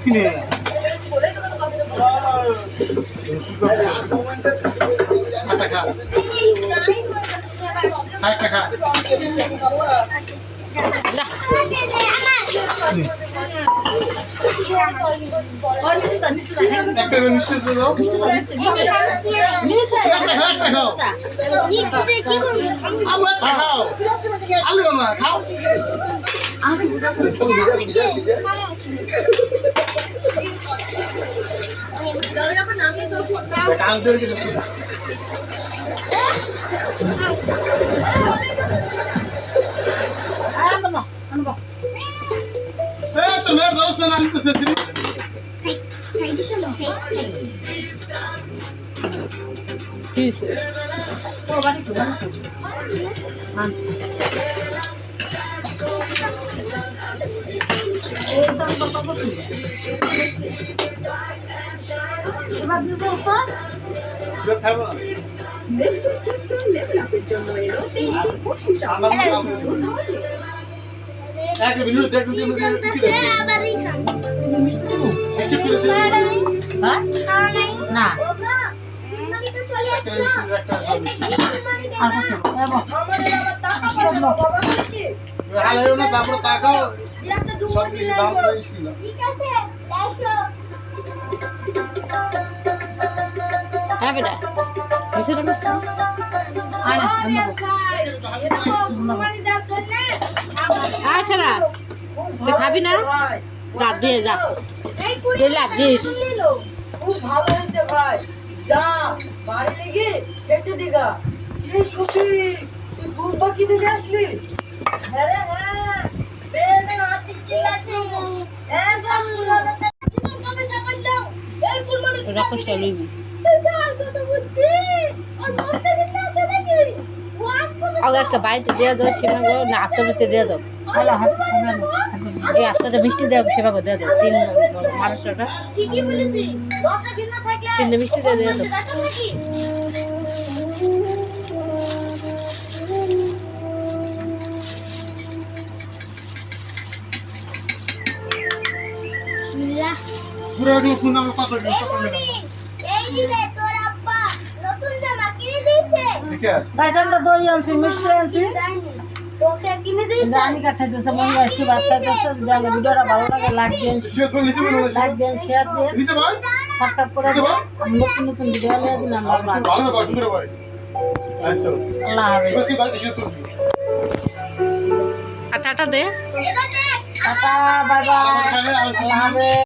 দিচ্ছি নে একটা মিষ্টি দাও খাও আলু না খাও খাবি না রাত দিয়ে যা খুব ভালো হয়েছে ভাই যা বাড়ি লেগে খেতে দিগা এই সুখী তুই দুধ বাকি দিলে আসলি হ্যাঁ রে হ্যাঁ বেড়ে হাত দিতে লাগছে একদম সমস্যা করলাম এই কুরবানি রাখো চলবি কথা বুঝছি আর বলতে দিন আছে নাকি আগে একটা বাড়িতে দিয়ে দাও সেবা করো না আত্মীয়তে দিয়ে দাও এই আত্মীয়তে মিষ্টি দেওয়া সেবা করে দিয়ে দাও তিন মানুষটা ঠিকই বলেছি লতা ঘৃণা থাকলে তিনটে মিষ্টি দিয়ে দিয়ে দাও দই আনছি মিষ্টি আনছি তোকে কিনে দিয়েছে জানি কা খাইতেছে মনে আসছে বাচ্চা কাছে জানি ভিডিওটা ভালো লাগে লাইক দেন শেয়ার দেন সাবস্ক্রাইব করে দেন আমি নতুন নতুন ভিডিও নিয়ে দিন আল্লাহ হাফেজ টাটা দে টাটা বাই বাই আল্লাহ হাফেজ